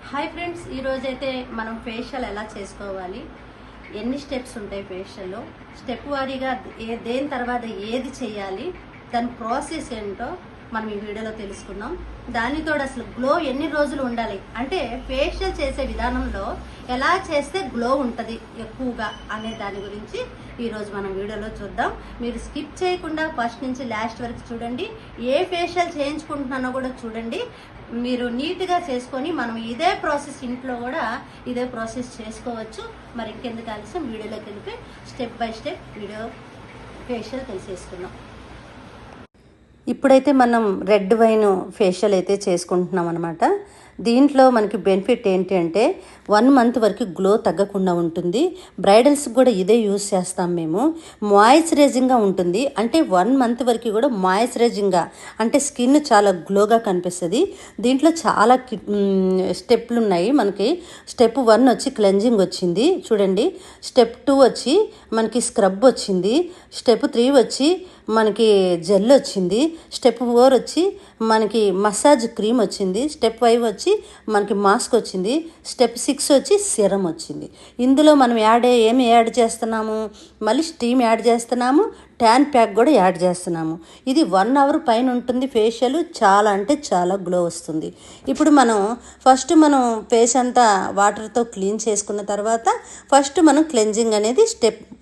Hi friends, ఈరోజైతే మనం facial ఎలా చేసుకోవాలి, ఎన్ని స్టెప్స్ ఉంటాయి ఫేషియల్లో, స్టెప్ వారీగా దేని తర్వాత ఏది చేయాలి, దాని ప్రాసెస్ ఏంటో మనం ఈ వీడియోలో తెలుసుకుందాం. దానితో అసలు గ్లో ఎన్ని రోజులు ఉండాలి, అంటే ఫేషియల్ చేసే విధానంలో ఎలా చేస్తే గ్లో ఉంటుంది ఎక్కువగా అనే దాని గురించి ఈరోజు మనం వీడియోలో చూద్దాం. మీరు స్కిప్ చేయకుండా ఫస్ట్ నుంచి లాస్ట్ వరకు చూడండి. ఏ ఫేషియల్ చేయించుకుంటున్నానో కూడా చూడండి. మీరు నీట్గా చేసుకొని మనం ఇదే ప్రాసెస్ ఇంట్లో కూడా ఇదే ప్రాసెస్ చేసుకోవచ్చు. మరి ఇంకెందుకు ఆలస్యం, వీడియోలోకి వెళ్ళిపోయి step by step video facial తెలిసేసుకున్నాం. ఇప్పుడైతే మనం రెడ్ వైన్ ఫేషియల్ అయితే చేసుకుంటున్నాం అనమాట. దీంట్లో మనకి బెనిఫిట్ ఏంటి అంటే 1 మంత్ వరకు గ్లో తగ్గకుండా ఉంటుంది. బ్రైడల్స్కి కూడా ఇదే యూస్ చేస్తాం మేము. మాయిశ్చరైజింగ్గా ఉంటుంది, అంటే 1 మంత్ వరకు కూడా మాయిశ్చరైజింగ్గా, అంటే స్కిన్ చాలా గ్లోగా కనిపిస్తుంది. దీంట్లో చాలా స్టెప్లు ఉన్నాయి మనకి. స్టెప్ 1 వచ్చి క్లెన్జింగ్ వచ్చింది చూడండి. స్టెప్ 2 వచ్చి మనకి స్క్రబ్ వచ్చింది. స్టెప్ 3 వచ్చి మనకి జెల్ వచ్చింది. స్టెప్ 4 వచ్చి మనకి మసాజ్ క్రీమ్ వచ్చింది. స్టెప్ 5 వచ్చి మనకి మాస్క్ వచ్చింది. స్టెప్ 6 వచ్చి సిరం వచ్చింది. ఇందులో మనం ఏమి యాడ్ చేస్తున్నాము, మళ్ళీ స్టీమ్ యాడ్ చేస్తున్నాము, ట్యాన్ ప్యాక్ కూడా యాడ్ చేస్తున్నాము. ఇది 1 అవర్ పైన ఉంటుంది ఫేషియల్. చాలా అంటే చాలా గ్లో వస్తుంది. ఇప్పుడు మనం ఫేస్ అంతా వాటర్తో క్లీన్ చేసుకున్న తర్వాత ఫస్ట్ మనం క్లెన్జింగ్ అనేది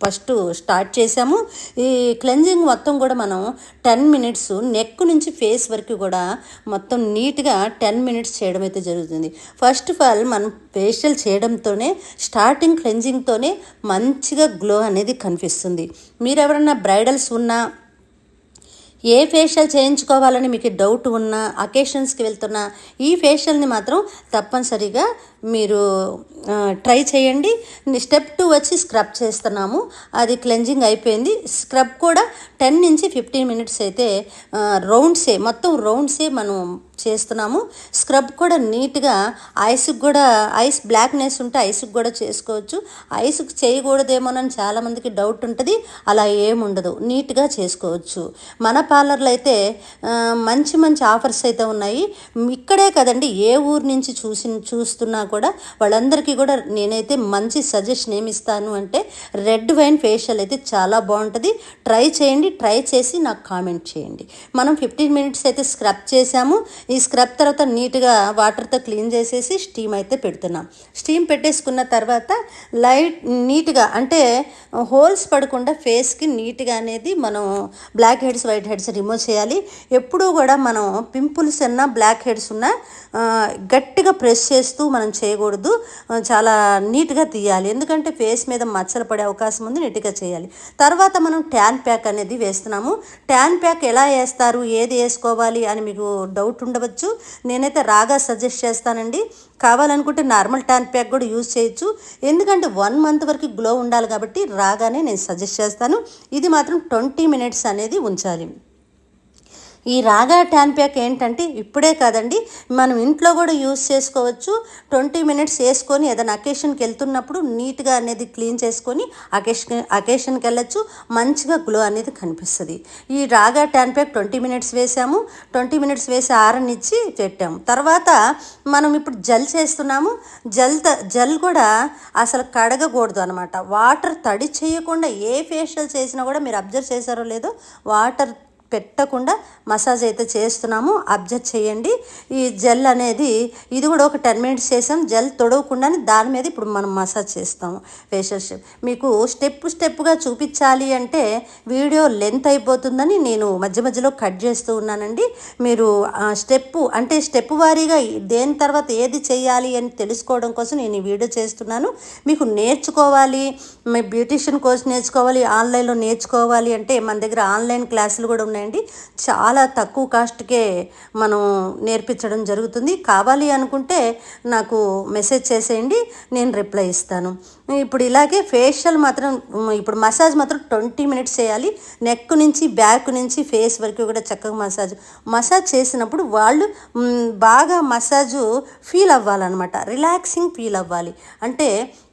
ఫస్ట్ స్టార్ట్ చేసాము. ఈ క్లెన్జింగ్ మొత్తం కూడా మనం 10 మినిట్స్ నెక్ నుంచి ఫేస్ వరకు కూడా మొత్తం నీట్గా 10 మినిట్స్ చేయడం అయితే జరుగుతుంది. ఫస్ట్ ఆఫ్ ఆల్ మనం ఫేషియల్ చేయడంతోనే, స్టార్టింగ్ క్లెన్జింగ్తోనే మంచిగా గ్లో అనేది కనిపిస్తుంది. మీరు ఎవరన్నా బ్రైడల్స్ ఉన్నా, ఏ ఫేషియల్ చేయించుకోవాలని మీకు డౌట్ ఉన్నా, అకేషన్స్కి వెళ్తున్నా, ఈ ఫేషియల్ని మాత్రం తప్పనిసరిగా మీరు ట్రై చేయండి. స్టెప్ 2 వచ్చి స్క్రబ్ చేస్తున్నాము. అది క్లెన్జింగ్ అయిపోయింది. స్క్రబ్ కూడా 10 నుంచి 15 మినిట్స్ అయితే మొత్తం రౌండ్సే మనం చేస్తున్నాము. స్క్రబ్ కూడా నీట్గా ఐస్ బ్లాక్నెస్ ఉంటే ఐస్కి కూడా చేసుకోవచ్చు. ఐస్కి చేయకూడదేమోనని చాలామందికి డౌట్ ఉంటుంది. అలా ఏముండదు, నీట్గా చేసుకోవచ్చు. మన పార్లర్లో అయితే మంచి మంచి ఆఫర్స్ అయితే ఉన్నాయి. ఇక్కడే కదండి, ఏ ఊరు నుంచి చూస్తున్నా కూడా వాళ్ళందరికీ కూడా నేనైతే మంచి సజెషన్ ఏమి ఇస్తాను అంటే, రెడ్ వైన్ ఫేషియల్ అయితే చాలా బాగుంటుంది. ట్రై చేయండి. ట్రై చేసి నాకు కామెంట్ చేయండి. మనం 15 మినిట్స్ అయితే స్క్రబ్ చేసాము. ఈ స్క్రబ్ తర్వాత నీట్గా వాటర్తో క్లీన్ చేసేసి స్టీమ్ అయితే పెడుతున్నాం. స్టీమ్ పెట్టేసుకున్న తర్వాత నీట్గా, అంటే హోల్స్ పడకుండా ఫేస్కి నీట్గా అనేది మనం black heads white heads remove చేయాలి. ఎప్పుడూ కూడా మనం పింపుల్స్ ఉన్నా బ్లాక్ హెడ్స్ ఉన్నా గట్టిగా ప్రెస్ చేస్తూ మనం చేయకూడదు. చాలా నీట్గా తీయాలి, ఎందుకంటే ఫేస్ మీద మచ్చలు పడే అవకాశం ఉంది. నీట్గా చేయాలి. తర్వాత మనం ట్యాన్ ప్యాక్ అనేది వేస్తున్నాము. ట్యాన్ ప్యాక్ ఎలా వేస్తారు, ఏది వేసుకోవాలి అని మీకు డౌట్ ఉండవచ్చు. నేనైతే రాగా సజెస్ట్ చేస్తానండి. కావాలనుకుంటే నార్మల్ ట్యాన్ ప్యాక్ కూడా యూజ్ చేయొచ్చు. ఎందుకంటే 1 మంత్ వరకు గ్లో ఉండాలి కాబట్టి రాగానే నేను సజెస్ట్ చేస్తాను. ఇది మాత్రం 20 మినిట్స్ అనేది ఉంచాలి. ఈ రాగా ట్యాన్ ప్యాక్ ఏంటంటే ఇప్పుడే కాదండి, మనం ఇంట్లో కూడా యూజ్ చేసుకోవచ్చు. 20 మినిట్స్ వేసుకొని ఏదైనా అకేషన్కి వెళ్తున్నప్పుడు నీట్గా అనేది క్లీన్ చేసుకొని అకేషన్కి వెళ్ళచ్చు. మంచిగా గ్లో అనేది కనిపిస్తుంది. ఈ రాగా ట్యాన్ ప్యాక్ 20 మినిట్స్ వేసాము. 20 మినిట్స్ వేసి ఆరనిచ్చి పెట్టాము. తర్వాత మనం ఇప్పుడు జెల్ చేస్తున్నాము. జెల్ కూడా అసలు కడగకూడదు అనమాట. వాటర్ తడి చేయకుండా ఏ ఫేషియల్ చేసినా కూడా, మీరు అబ్జర్వ్ చేశారో లేదో, వాటర్ పెట్టకుండా మసాజ్ అయితే చేస్తున్నాము. అబ్జర్వ్ చేయండి. ఈ జెల్ అనేది ఇది కూడా ఒక 10 మినిట్స్ చేసాం. జెల్ తొడవకుండానే దాని మీద ఇప్పుడు మనం మసాజ్ చేస్తాము. ఫేషియల్ మీకు స్టెప్గా చూపించాలి అంటే వీడియో లెంత్ అయిపోతుందని నేను మధ్య మధ్యలో కట్ చేస్తూ ఉన్నానండి. మీరు స్టెప్ వారీగా దేని తర్వాత ఏది చేయాలి అని తెలుసుకోవడం కోసం నేను ఈ వీడియో చేస్తున్నాను. మీకు నేర్చుకోవాలి, మీ బ్యూటిషియన్ కోర్స్ నేర్చుకోవాలి, ఆన్లైన్లో నేర్చుకోవాలి అంటే మన దగ్గర ఆన్లైన్ క్లాసులు కూడా ఉన్నాయి. చాలా తక్కువ కాస్ట్కే మనం నేర్పించడం జరుగుతుంది. కావాలి అనుకుంటే నాకు మెసేజ్ చేసేయండి, నేను రిప్లై ఇస్తాను. ఇప్పుడు ఇలాగే ఫేషియల్ మాత్రం, ఇప్పుడు మసాజ్ మాత్రం 20 మినిట్స్ చేయాలి. నెక్ నుంచి బ్యాక్ నుంచి ఫేస్ వరకు కూడా చక్కగా మసాజ్ చేసినప్పుడు వాళ్ళు బాగా మసాజు ఫీల్ అవ్వాలన్నమాట. రిలాక్సింగ్ ఫీల్ అవ్వాలి. అంటే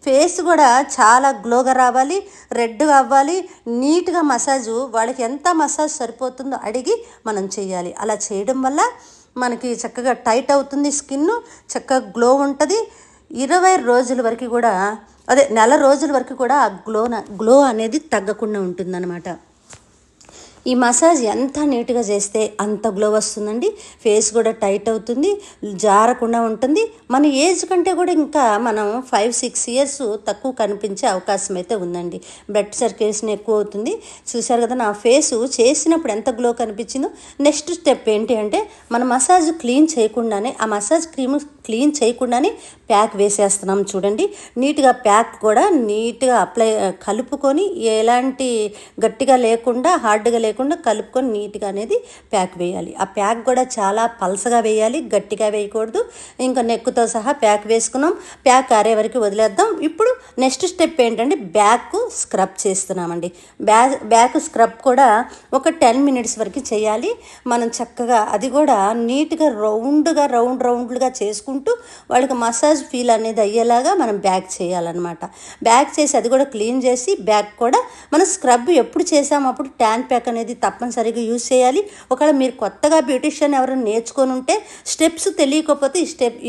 ఫేస్ కూడా చాలా గ్లోగా రావాలి, రెడ్గా అవ్వాలి. నీట్గా మసాజు వాళ్ళకి ఎంత మసాజ్ సరిపోతుందో అడిగి మనం చేయాలి. అలా చేయడం వల్ల మనకి చక్కగా టైట్ అవుతుంది, స్కిన్ చక్కగా గ్లో ఉంటుంది. 20 రోజుల వరకు కూడా, అదే నెల రోజుల వరకు కూడా ఆ గ్లో అనేది తగ్గకుండా ఉంటుందన్నమాట. ఈ మసాజ్ ఎంత నీట్గా చేస్తే అంత గ్లో వస్తుందండి. ఫేస్ కూడా టైట్ అవుతుంది, జారకుండా ఉంటుంది. మన ఏజ్ కంటే కూడా ఇంకా మనం 5-6 ఇయర్స్ తక్కువ కనిపించే అవకాశం అయితే ఉందండి. బ్లడ్ సర్క్యులేషన్ ఎక్కువ అవుతుంది. చూశారు కదా నా ఫేసు చేసినప్పుడు ఎంత గ్లో కనిపించిందో. నెక్స్ట్ స్టెప్ ఏంటి అంటే, మన మసాజ్ క్లీన్ చేయకుండానే, ఆ మసాజ్ క్రీమ్ క్లీన్ చేయకుండానే ప్యాక్ వేసేస్తున్నాం చూడండి. నీట్గా ప్యాక్ కూడా నీట్గా కలుపుకొని, ఎలాంటి గట్టిగా లేకుండా హార్డ్గా లేకుండా కలుపుకొని నీట్గా అనేది ప్యాక్ వేయాలి. ఆ ప్యాక్ కూడా చాలా పలసగా వేయాలి, గట్టిగా వేయకూడదు. ఇంకా నెక్కుతో సహా ప్యాక్ వేసుకున్నాం. ప్యాక్ ఆరే వరకు వదిలేద్దాం. ఇప్పుడు నెక్స్ట్ స్టెప్ ఏంటంటే బ్యాక్ స్క్రబ్ చేస్తున్నామండి. బ్యాక్ స్క్రబ్ కూడా ఒక 10 మినిట్స్ వరకు చేయాలి. మనం చక్కగా అది కూడా నీట్గా రౌండ్లుగా చేసుకుంటూ వాళ్ళకి మసాజ్ ఫీల్ అనేది అయ్యేలాగా మనం బ్యాక్ చేయాలన్నమాట. బ్యాక్ చేసి అది కూడా క్లీన్ చేసి బ్యాక్ కూడా మనం స్క్రబ్ ఎప్పుడు చేసామో అప్పుడు ట్యాన్ ప్యాక్ అనేది తప్పనిసరిగా యూజ్ చేయాలి. ఒకవేళ మీరు కొత్తగా బ్యూటిషియన్ ఎవరైనా నేర్చుకొని ఉంటే స్టెప్స్ తెలియకపోతే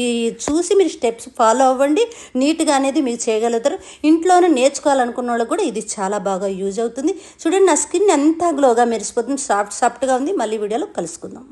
ఈ చూసి మీరు స్టెప్స్ ఫాలో అవ్వండి. నీట్గా అనేది మీరు చేయగలుగుతారు. ఇంట్లోనే నేర్చుకోవాలనుకున్న వాళ్ళకి కూడా ఇది చాలా బాగా యూజ్ అవుతుంది. చూడండి నా స్కిన్ ఎంత గ్లోగా మెరిసిపోతుంది, సాఫ్ట్గా ఉంది. మళ్ళీ వీడియోలో కలుసుకుందాం.